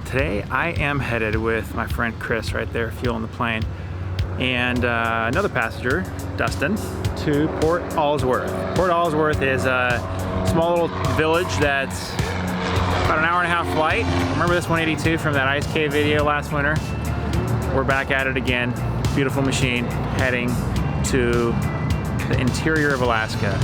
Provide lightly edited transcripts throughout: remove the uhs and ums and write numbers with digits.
Today I am headed with my friend Chris right there fueling the plane and another passenger, Dustin, to Port Alsworth. Port Alsworth is a small little village that's about an hour and a half flight. Remember this 182 from that ice cave video last winter? We're back at it again. Beautiful machine heading to the interior of Alaska.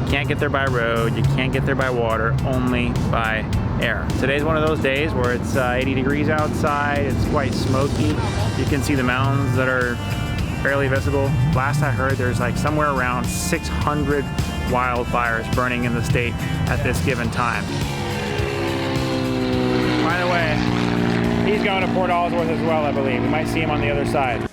You can't get there by road, you can't get there by water, only by air. Today's one of those days where it's 80 degrees outside, it's quite smoky. You can see the mountains that are barely visible. Last I heard, there's like somewhere around 600 wildfires burning in the state at this given time. By the way, he's going to Port Alsworth as well, I believe. We might see him on the other side.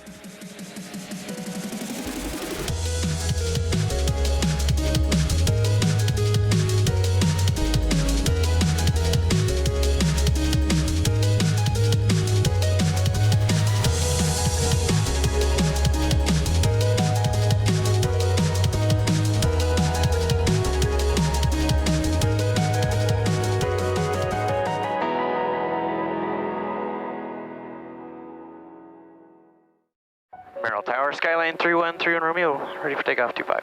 Tower, Skyline 313 Romeo, ready for takeoff 25.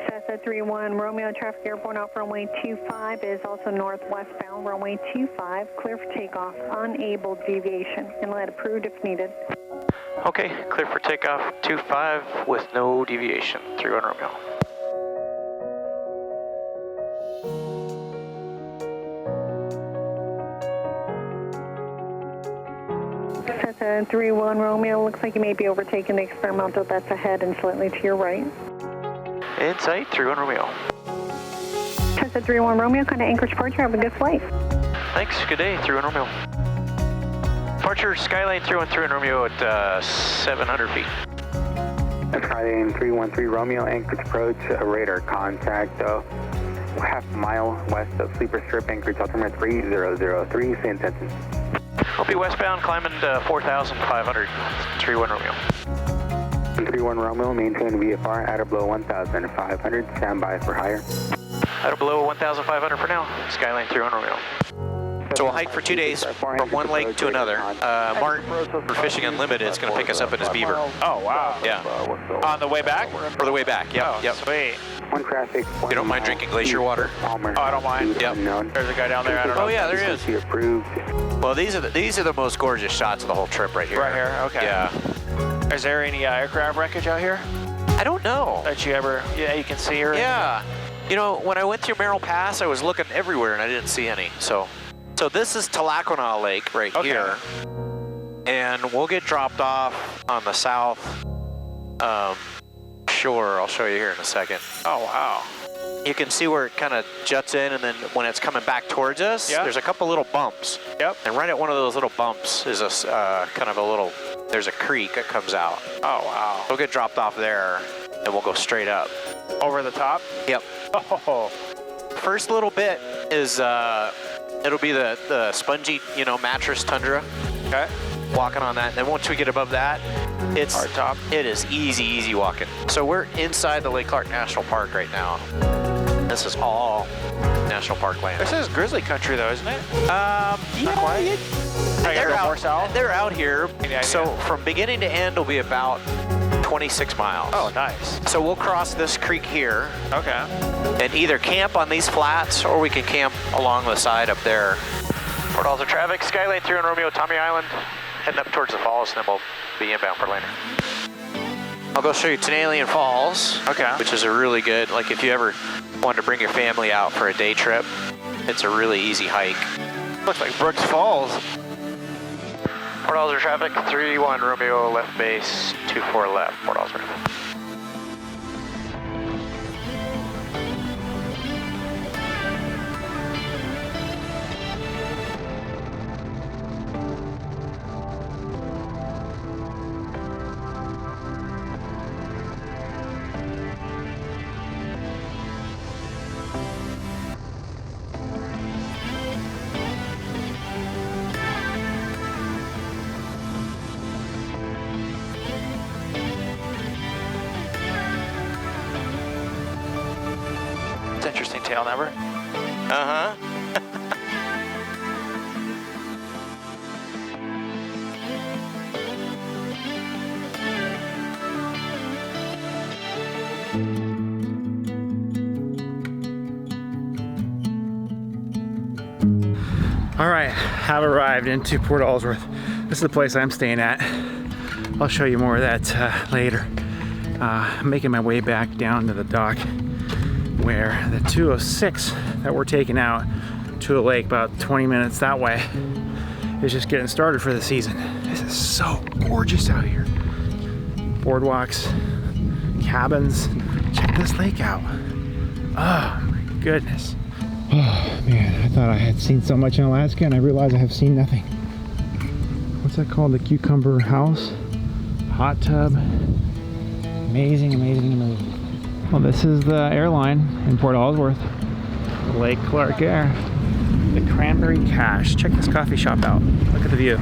Cessna 31 Romeo, traffic airborne off runway 25 is also northwestbound, runway 25, clear for takeoff, unable deviation, inlet approved if needed. Okay, clear for takeoff 25 with no deviation, 31 Romeo. Cessna 31 Romeo, looks like you may be overtaking the experimental that's ahead and slightly to your right. In sight, 31 Romeo. Cessna 31 Romeo, kind of Anchorage departure, have a good flight. Thanks, good day, 31 Romeo. Departure Skyline 313 Romeo at 700 feet. Skyline 313 Romeo, Anchorage approach, radar contact, half a mile west of Sleeper Strip, Anchorage altimeter 3003, same intention. I'll be westbound, climbing 4,500, 31 Romeo. 31 Romeo, maintain VFR at or below 1,500, stand by for higher. At or below 1,500 for now, Skyline 31 Romeo. So we'll hike for 2 days from one lake to another. Mark, for Fishing Unlimited, is going to pick us up in his beaver. Oh, wow. Yeah. On the way back? For the way back, yep, Oh, yep. sweet. One traffic. You don't mind drinking glacier water? Oh, I don't mind. Yep. There's a guy down there, I don't know. Oh yeah, there is. Approved. Well, these are the most gorgeous shots of the whole trip right here. Right here, okay. Yeah. Is there any aircraft wreckage out here I don't know. that you can see or Yeah. You know, when I went through Merrill Pass, I was looking everywhere and I didn't see any. So this is Talaquana Lake right here. And we'll get dropped off on the south shore. I'll show you here in a second. Oh, wow. You can see where it kind of juts in, and then when it's coming back towards us, there's a couple little bumps. Yep. And right at one of those little bumps is a kind of a little, there's a creek that comes out. Oh, wow. We'll get dropped off there, and we'll go straight up. Over the top? Yep. Oh. First little bit is, it'll be the spongy, mattress tundra. Okay. Walking on that. And then once we get above that, it's hard top. It is easy walking. So we're inside the Lake Clark National Park right now. This is all National Park land. This is Grizzly country though, isn't it? Yeah. They're out here. So from beginning to end will be about 26 miles. Oh, nice. So we'll cross this creek here. Okay. And either camp on these flats or we can camp along the side up there. Port Alsworth traffic, Skyline 3 on Romeo, Tommy Island, heading up towards the falls, and then we'll be inbound for later. I'll go show you Tenalian Falls, which is a really good, like if you ever wanted to bring your family out for a day trip, it's a really easy hike. Looks like Brooks Falls. Port Alsworth traffic, 31 Romeo, left base, 24 left, Port Alsworth. Interesting tail number. Uh-huh. All right, have arrived into Port Alsworth. This is the place I'm staying at. I'll show you more of that later. I'm making my way back down to the dock where the 206 that we're taking out to a lake about 20 minutes that way is just getting started for the season. This is so gorgeous out here. Boardwalks, cabins. Check this lake out. Oh my goodness. Oh man, I thought I had seen so much in Alaska and I realized I have seen nothing. What's that called? The Cucumber House? Hot tub. Amazing, amazing, amazing. Well, this is the airline in Port Alsworth. Lake Clark Air. The Cranberry Cache. Check this coffee shop out. Look at the view.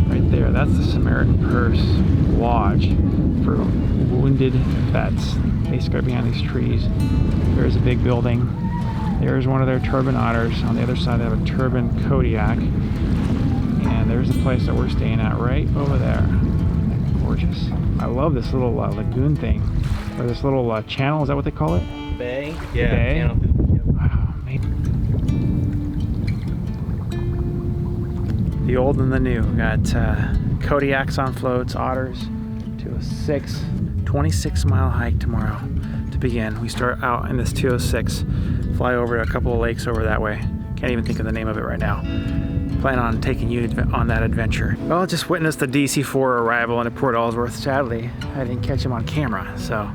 Right there, that's the Samaritan Purse Lodge for wounded vets. Basically behind these trees. There's a big building. There's one of their turbine otters. On the other side they have a turbine Kodiak. And there's the place that we're staying at right over there. Gorgeous. I love this little lagoon thing. Or this little channel, is that what they call it? Bay? Yeah, bay. Channel. Wow, amazing. The old and the new. We got Kodiaks on floats, otters, 206, 26-mile hike tomorrow to begin. We start out in this 206, fly over a couple of lakes over that way. Can't even think of the name of it right now. Plan on taking you on that adventure. Well, just witnessed the DC-4 arrival into Port Alsworth. Sadly, I didn't catch him on camera, so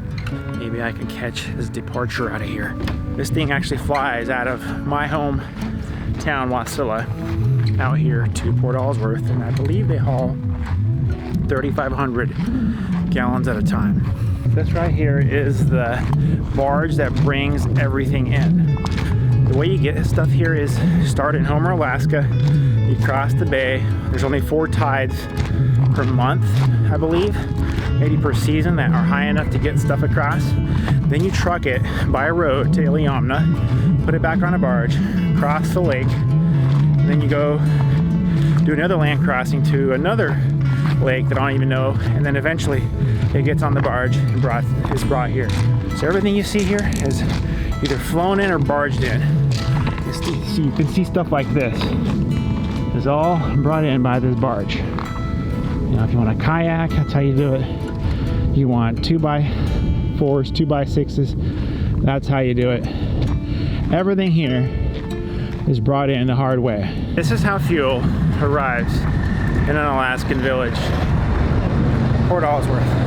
maybe I can catch his departure out of here. This thing actually flies out of my hometown, Wasilla, out here to Port Alsworth, and I believe they haul 3,500 gallons at a time. This right here is the barge that brings everything in. The way you get stuff here is start in Homer, Alaska. You cross the bay. There's only 4 tides per month, I believe, maybe per season, that are high enough to get stuff across. Then you truck it by road to Iliamna, put it back on a barge, cross the lake, and then you go do another land crossing to another lake that I don't even know, and then eventually it gets on the barge and is brought here. So everything you see here is either flown in or barged in. You can see stuff like this. It's all brought in by this barge. You know, if you want a kayak, that's how you do it. You want 2x4s, 2x6s, that's how you do it. Everything here is brought in the hard way. This is how fuel arrives in an Alaskan village. Port Alsworth.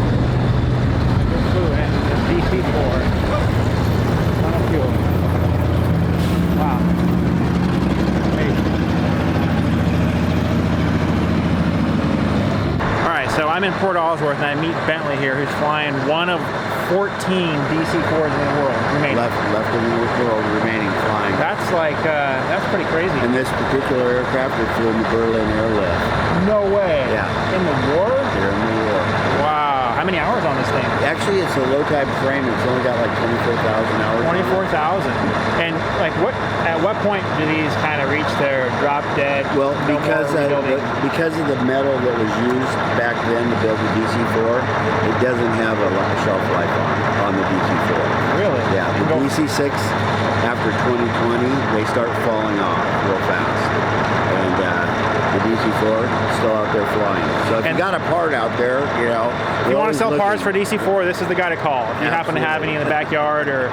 DC-4. Ton of fuel. Wow. Amazing. Alright, so I'm in Port Alsworth and I meet Bentley here, who's flying one of 14 DC-4s in the world remaining. Left in the world remaining flying. That's like, that's pretty crazy. And this particular aircraft was flew in the Berlin airlift. No way. Yeah. In the war? Here in the war. Wow. How many hours on this thing? Actually, it's a low type frame. It's only got like 24,000 hours. 24,000. And like, at what point do these kind of reach their drop dead? Well, because of the metal that was used back then to build the DC-4, it doesn't have a shelf life on the DC-4. Really? Yeah. The DC-6, after 2020, they start falling off real fast. And the DC-4 is still out there flying. So if you got a part out there, you know. If you want to sell parts for DC-4, this is the guy to call. If you happen to have any in the backyard, or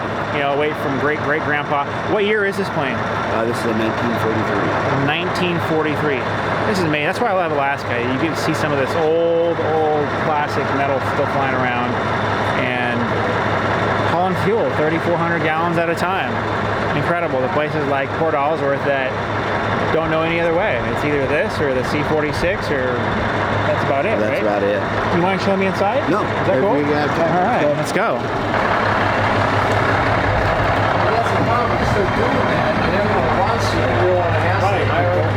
wait from great-great-grandpa. What year is this plane? This is a 1943. 1943. This is amazing. That's why I love Alaska. You get to see some of this old classic metal still flying around and hauling fuel, 3,400 gallons at a time. Incredible. The places like Port Alsworth that don't know any other way. It's either this or the C-46, or that's about it, That's about it. You mind showing me inside? No. Is that cool? We got time. All right, let's go. That's the problem. You're still doing that, and everyone wants you to go on an asset.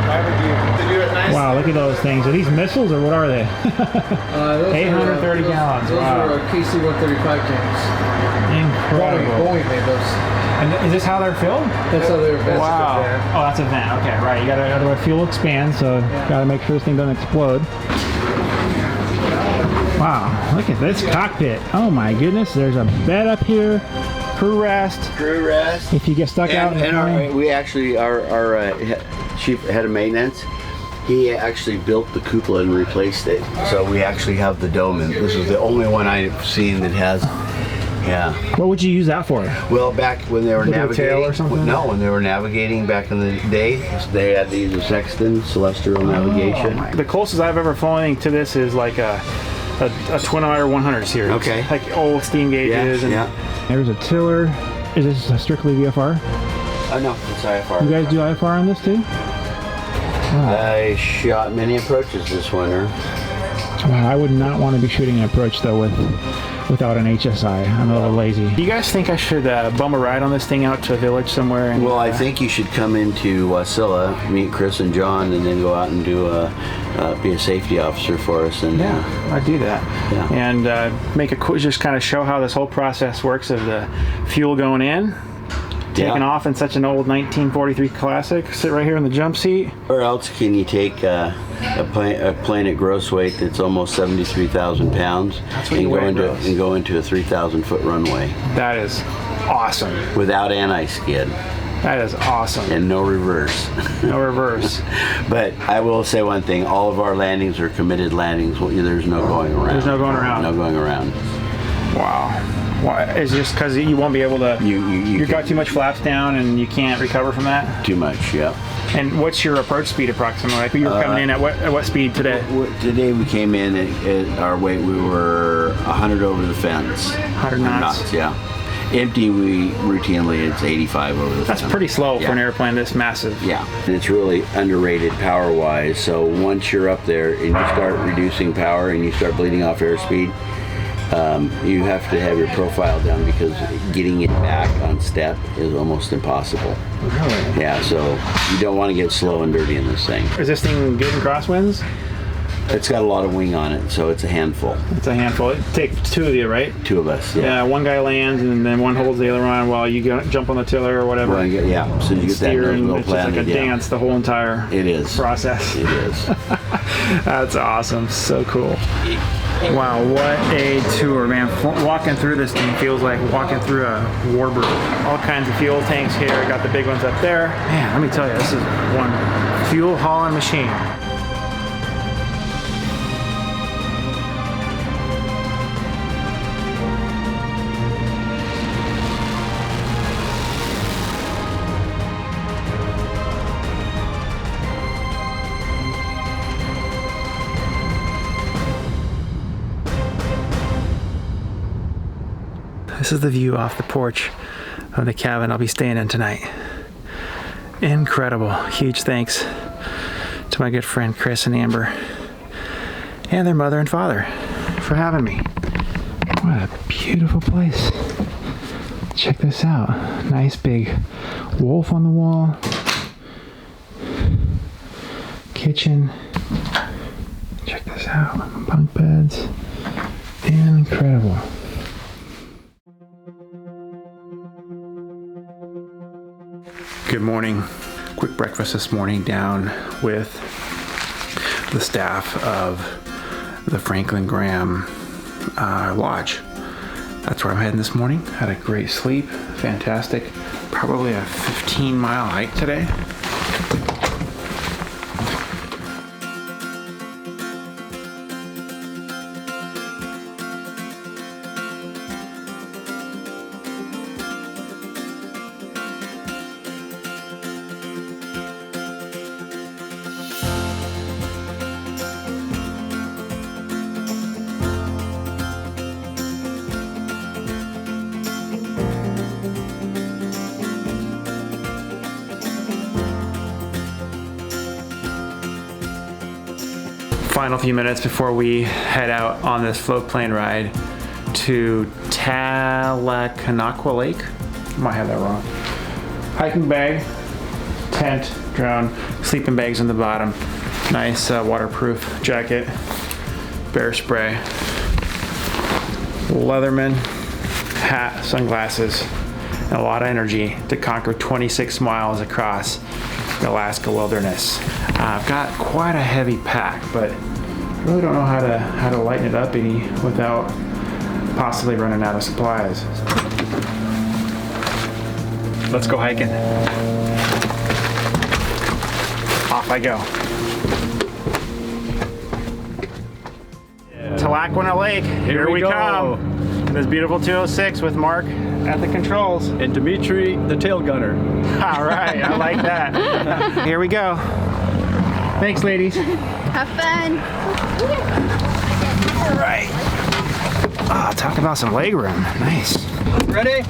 Why would you do it nice? Wow, look at those things. Are these missiles or what are they? 830 gallons. Those wow. are KC-135 tanks. Incredible. Boeing made those. And is this how they're filled? That's how they're vested. Wow. Oh, that's a vent. Okay, right. You gotta, otherwise fuel expands, so gotta make sure this thing doesn't explode. Wow, look at this cockpit. Oh my goodness, there's a bed up here, crew rest. Crew rest. If you get stuck out in the plane. We actually, our chief head of maintenance, he actually built the cupola and replaced it. So we actually have the dome, and this is the only one I've seen that has. Yeah. What would you use that for? Well, back when they were navigating, tail or something? No, when they were navigating back in the day, they had to use a sextant, celestial navigation. The closest I've ever flown to this is like a Twin Otter 100 series. Okay. Like old steam gauges. Yeah. There's a tiller. Is this strictly VFR? No, it's IFR. You guys do IFR on this too? I shot many approaches this winter. Wow, I would not want to be shooting an approach though without an HSI. I'm a little lazy. Do you guys think I should bum a ride on this thing out to a village somewhere? And, well, I think you should come into Wasilla, meet Chris and John, and then go out and do be a safety officer for us. And I'd do that. Yeah. And make a just kind of show how this whole process works of the fuel going in, taking off in such an old 1943 classic. Sit right here in the jump seat. Or else can you take a plane at gross weight that's almost 73,000 pounds and go into a 3,000 foot runway. That is awesome. Without anti-skid. That is awesome. And no reverse. No reverse. But I will say one thing, all of our landings are committed landings. There's no going around. There's no going around. No going around. Wow. Why? It's just because you won't be able to. You've got too much flaps down and you can't recover from that. Too much, yeah. And what's your approach speed approximately? Like you were coming in at what speed today? Today we came in at our weight. We were 100 over the fence. 100 knots. Yeah. Empty, we routinely it's 85 over the fence. That's pretty slow for an airplane this massive. Yeah, and it's really underrated power-wise. So once you're up there and you start reducing power and you start bleeding off airspeed, you have to have your profile down because getting it back on step is almost impossible. Really? Yeah, so you don't want to get slow and dirty in this thing. Is this thing good in crosswinds? It's got a lot of wing on it, so it's a handful. It's a handful. It takes two of you, right? Two of us, yeah. Yeah, one guy lands and then one holds the other one while you jump on the tiller or whatever. Well, yeah, so you get that little it's just like a dance the whole entire process. It is. That's awesome. So cool. Wow, what a tour, man. Walking through this thing feels like walking through a warbird. All kinds of fuel tanks here. Got the big ones up there. Man, let me tell you, this is one fuel hauling machine. This is the view off the porch of the cabin I'll be staying in tonight. Incredible. Huge thanks to my good friend Chris and Amber and their mother and father for having me. What a beautiful place. Check this out. Nice big wolf on the wall. Kitchen. Check this out. Bunk beds. Incredible. Good morning. Quick breakfast this morning down with the staff of the Franklin Graham Lodge. That's where I'm heading this morning. Had a great sleep. Fantastic. Probably a 15-mile hike today. Final few minutes before we head out on this float plane ride to Talakanakwa Lake. Might have that wrong. Hiking bag, tent, drone, sleeping bags on the bottom. Nice waterproof jacket, bear spray, Leatherman hat, sunglasses, and a lot of energy to conquer 26 miles across the Alaska wilderness. I've got quite a heavy pack, but really don't know how to lighten it up any without possibly running out of supplies. Let's go hiking. Off I go. Talakwana Lake, here we come. This beautiful 206 with Mark at the controls. And Dimitri, the tail gunner. All right, I like that. Here we go. Thanks, ladies. Have fun. All right. Oh, talk about some leg room. Nice. Ready?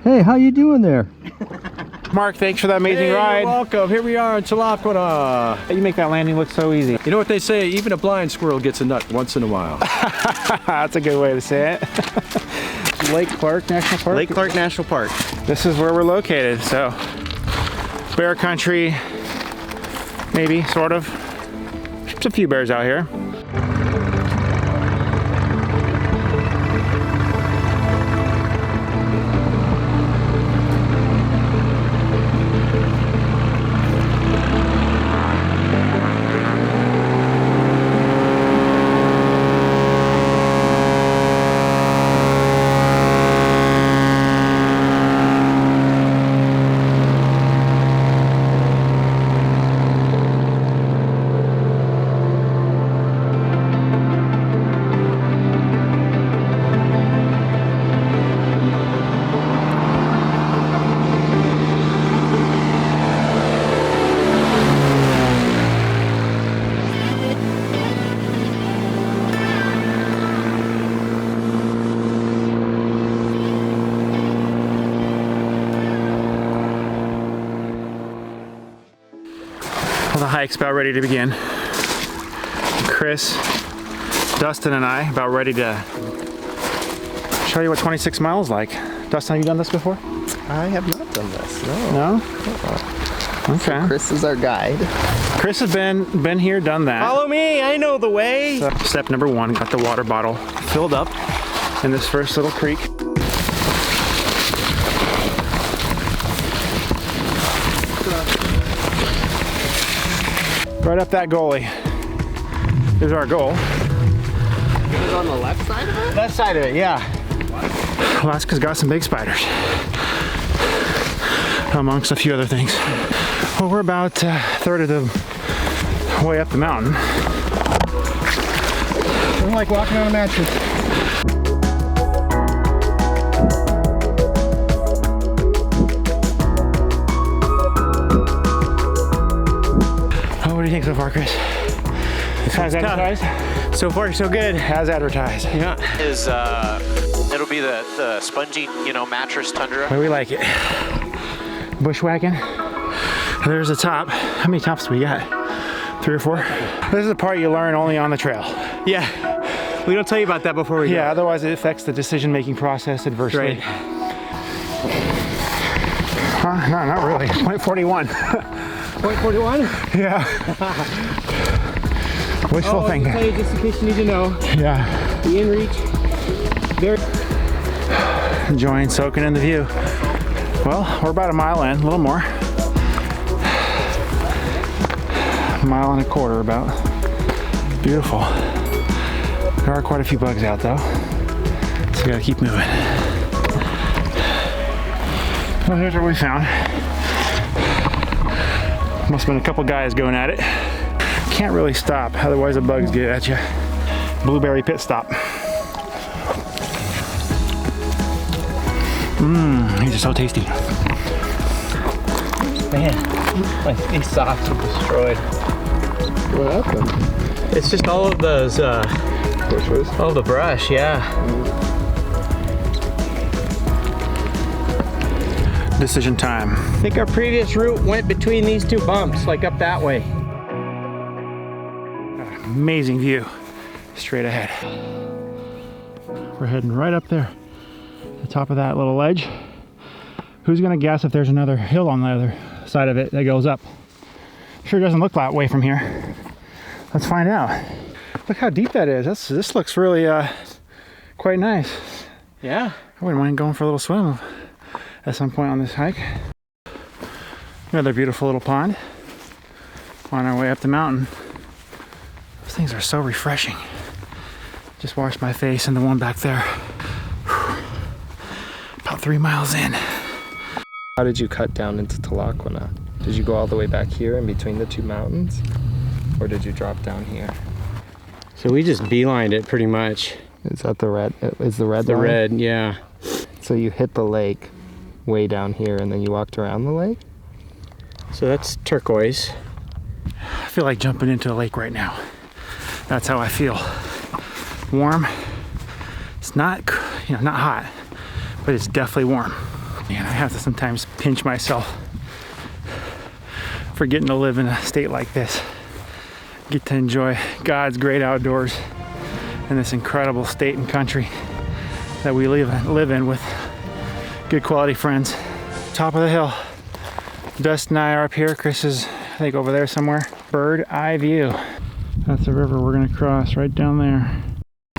Hey, how you doing there? Mark, thanks for that amazing ride. You're welcome. Here we are in Talakwana. You make that landing look so easy. You know what they say, even a blind squirrel gets a nut once in a while. That's a good way to say it. Lake Clark National Park? Lake Clark National Park. This is where we're located, so bear country, maybe, sort of. There's a few bears out here. The hike's about ready to begin. Chris, Dustin, and I about ready to show you what 26 miles like. Dustin, have you done this before? I have not done this, no. No? Okay. Chris is our guide. Chris has been here, done that. Follow me, I know the way. So, step number one, got the water bottle filled up in this first little creek. Right up that gully. Here's our goal. Is it on the left side of it? Left side of it, yeah. Alaska's got some big spiders. amongst a few other things. Well, we're about a third of the way up the mountain. I'm like walking on a mattress. Oh, what do you think so far, Chris? As advertised? So far, so good. As advertised. Yeah. It'll be the spongy, you know, mattress tundra. Way we like it. Bushwhacking. There's the top. How many tops do we got? 3 or 4? This is the part you learn only on the trail. Yeah. We don't tell you about that before we go. Yeah, otherwise it affects the decision-making process adversely. Right. Huh? No, not really. 0.41. 0.41? Yeah. Wishful thinking. I'll tell you just in case you need to know. Yeah. The in reach. Very. Enjoying soaking in the view. Well, we're about a mile in, a little more. A mile and a quarter about. Beautiful. There are quite a few bugs out though, so we gotta keep moving. Well, here's what we found. Must have been a couple guys going at it. Can't really stop, otherwise the bugs get at you. Blueberry pit stop. These are so tasty. Man, my face socks are destroyed. What happened? It's just all of those, Bushes? all the brush, yeah. Decision time. I think our previous route went between these 2 bumps, like up that way. Amazing view straight ahead. We're heading right up there, the top of that little ledge. Who's gonna guess if there's another hill on the other side of it that goes up? Sure doesn't look that way from here. Let's find out. Look how deep that is. This looks really quite nice. Yeah. I wouldn't mind going for a little swim at some point on this hike. Another beautiful little pond on our way up the mountain. Those things are so refreshing. Just washed my face in the one back there. About 3 miles in. How did you cut down into Talakwana? Did you go all the way back here in between the 2 mountains? Or did you drop down here? So we just beelined it pretty much. Is that the red? Is the red The line? red, yeah. So you hit the lake way down here and then you walked around the lake? So that's turquoise. I feel like jumping into a lake right now. That's how I feel. Warm. It's not, not hot, but it's definitely warm. And I have to sometimes pinch myself for getting to live in a state like this. Get to enjoy God's great outdoors in this incredible state and country that we live in with good quality friends. Top of the hill. Dustin and I are up here. Chris is, I think, over there somewhere. Bird eye view. That's the river we're gonna cross right down there.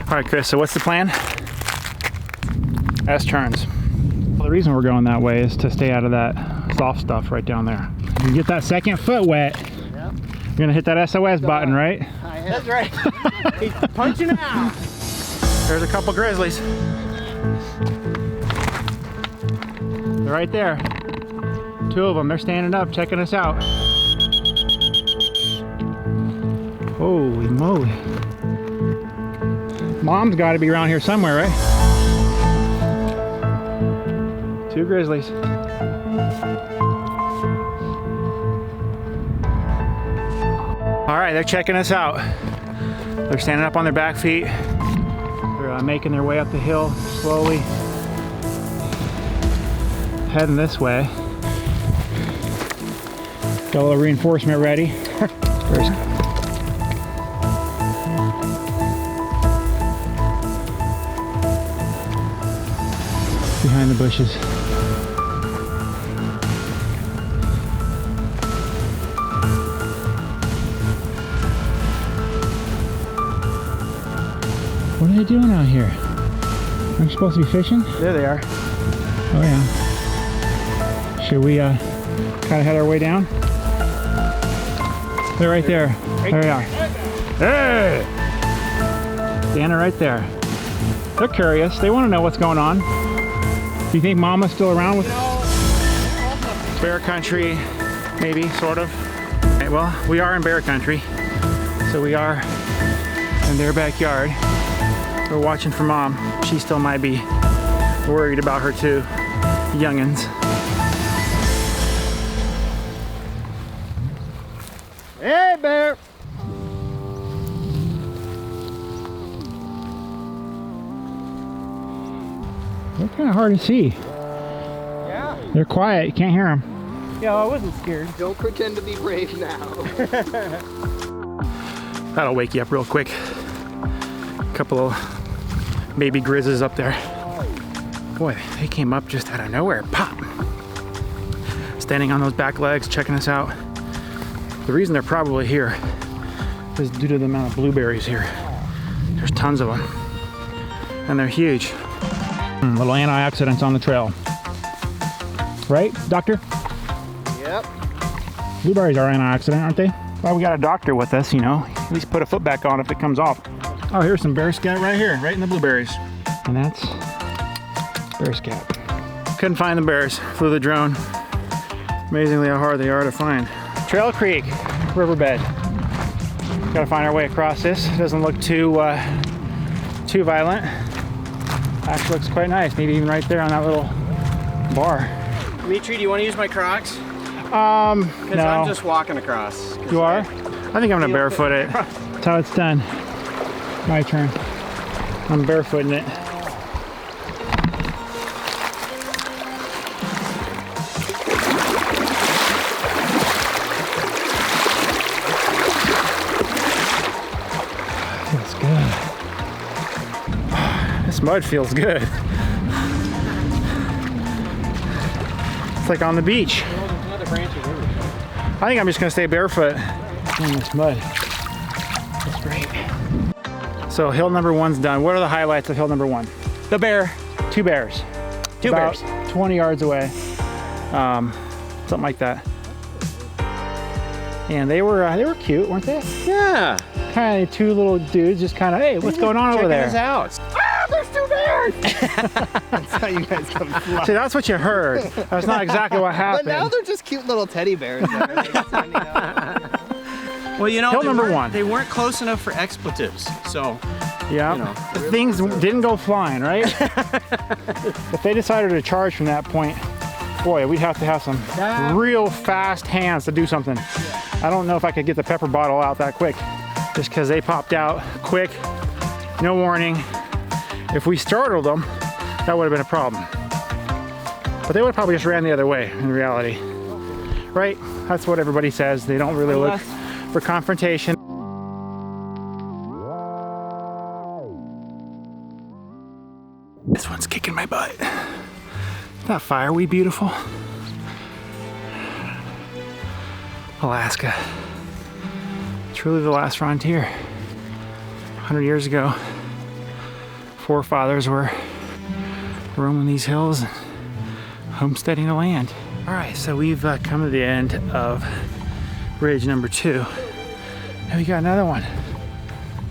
All right, Chris, so what's the plan? S-turns. Well, the reason we're going that way is to stay out of that soft stuff right down there. You get that second foot wet, you're gonna hit that SOS button, right? That's right. He's punching out. There's a couple grizzlies. They're right there. 2 of them, they're standing up, checking us out. Holy moly. Mom's gotta be around here somewhere, right? 2 grizzlies. All right, they're checking us out. They're standing up on their back feet. They're making their way up the hill slowly. Heading this way. Got a little reinforcement ready. Behind the bushes. What are they doing out here? Aren't you supposed to be fishing? There they are. Oh yeah. Should we kind of head our way down? They're right there. There they are. Hey! Standing right there. They're curious. They want to know what's going on. Do you think Mama's still around with? bear country, maybe, sort of. Okay, well, we are in bear country, so we are in their backyard. We're watching for Mom. She still might be worried about her two youngins. Hey, bear! They're kind of hard to see. Yeah. They're quiet, you can't hear them. Yeah, I wasn't scared. Don't pretend to be brave now. That'll wake you up real quick. A couple of baby grizzlies up there. Boy, they came up just out of nowhere. Pop! Standing on those back legs, checking us out. The reason they're probably here is due to the amount of blueberries here. There's tons of them. And they're huge. Little antioxidants on the trail. Right, doctor? Yep. Blueberries are antioxidant, aren't they? Well, we got a doctor with us, you know. At least put a foot back on if it comes off. Oh, here's some bear scat right here, right in the blueberries. And that's bear scat. Couldn't find the bears. Flew the drone. Amazingly how hard they are to find. Trail Creek, riverbed. Gotta find our way across this. It doesn't look too violent. Actually looks quite nice. Maybe even right there on that little bar. Dimitri, do you want to use my Crocs? No. I'm just walking across. You are? I think I'm gonna barefoot it. That's how it's done. My turn. I'm barefooting it. Feels good. This mud feels good. It's like on the beach. I think I'm just gonna stay barefoot in this mud. That's great. So hill number 1's done. What are the highlights of hill number 1? The bear. 2 bears. Two About bears. 20 yards away. Something like that. And they were cute, weren't they? Yeah. Kind of 2 little dudes, just kind of, hey, what's going on over there? Check us out. Ah, there's 2 bears! That's how you guys come fly. See, that's what you heard. That's not exactly what happened. But now they're just cute little teddy bears. Well, you know, Hill number 1. They weren't close enough for expletives, so. Yeah, You know. things didn't go flying, right? If they decided to charge from that point, boy, we'd have to have some real fast hands to do something. I don't know if I could get the pepper bottle out that quick, just because they popped out quick, no warning. If we startled them, that would have been a problem. But they would have probably just ran the other way in reality. Right? That's what everybody says. They don't really look for confrontation. This one's kicking my butt. Isn't that fireweed beautiful? Alaska. Truly the last frontier. 100 years ago, forefathers were roaming these hills and homesteading the land. All right, so we've come to the end of ridge number 2. And we got another one.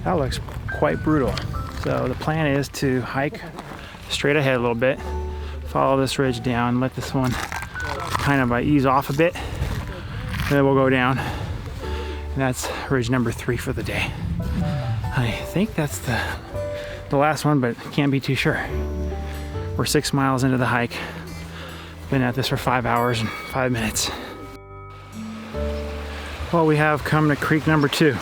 That looks quite brutal. So the plan is to hike straight ahead a little bit, follow this ridge down, let this one kind of ease off a bit, and then we'll go down. And that's ridge number 3 for the day. I think that's the last one, but can't be too sure. We're 6 miles into the hike. Been at this for 5 hours and 5 minutes. Well, we have come to creek number 2.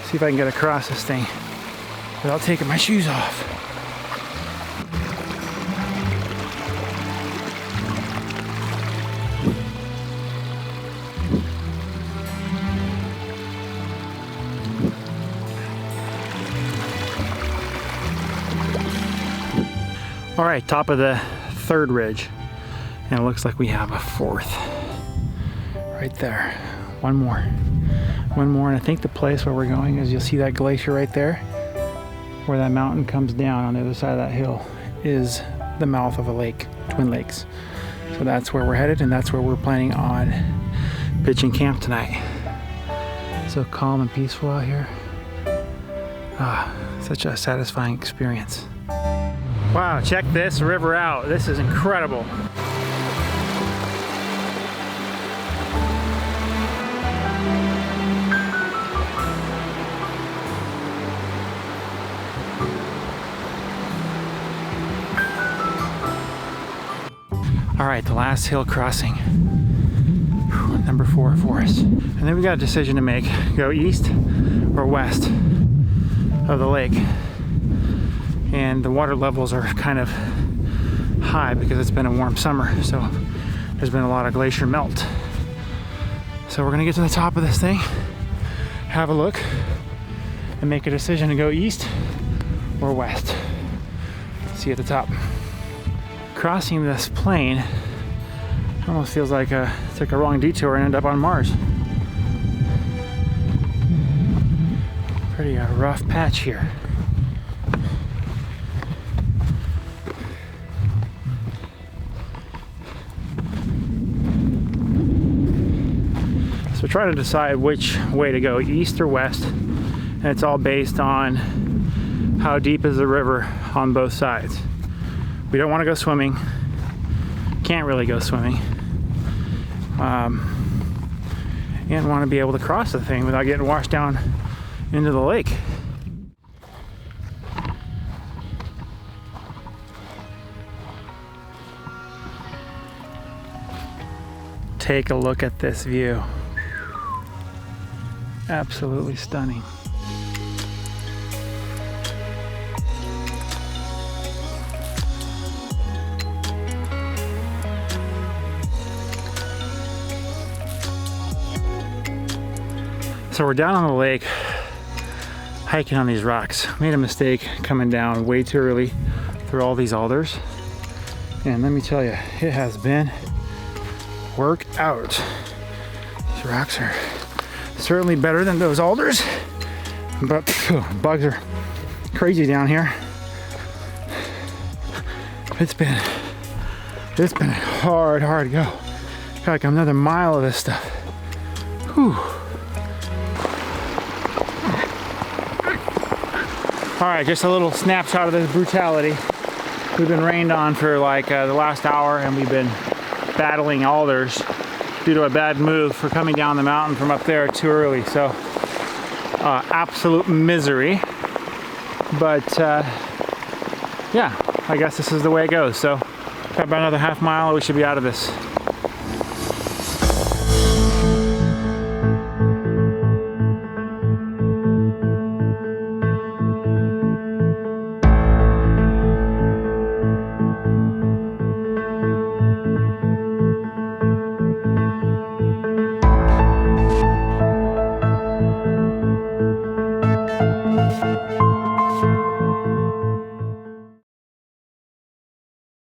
See if I can get across this thing without taking my shoes off. All right, top of the 3rd ridge. And it looks like we have a 4th right there. One more, and I think the place where we're going is, you'll see that glacier right there, where that mountain comes down on the other side of that hill, is the mouth of a lake, Twin Lakes. So that's where we're headed, and that's where we're planning on pitching camp tonight. So calm and peaceful out here. Ah, such a satisfying experience. Wow, check this river out. This is incredible. All right, the last hill crossing. Whew, number 4 for us. And then we got a decision to make. Go east or west of the lake. And the water levels are kind of high because it's been a warm summer. So there's been a lot of glacier melt. So we're gonna get to the top of this thing, have a look, and make a decision to go east or west. See you at the top. Crossing this plain almost feels like I took a wrong detour and ended up on Mars. Pretty rough patch here. So try to decide which way to go, east or west, and it's all based on how deep is the river on both sides. We don't want to go swimming, can't really go swimming, and want to be able to cross the thing without getting washed down into the lake. Take a look at this view. Absolutely stunning. So we're down on the lake, hiking on these rocks. Made a mistake coming down way too early through all these alders. And let me tell you, it has been work out. These rocks are certainly better than those alders, but bugs are crazy down here. It's been hard to go. Got like another mile of this stuff. Whew. All right, just a little snapshot of this brutality. We've been rained on for like the last hour, and we've been battling alders due to a bad move for coming down the mountain from up there too early. So absolute misery. But yeah, I guess this is the way it goes. So got about another half mile, we should be out of this.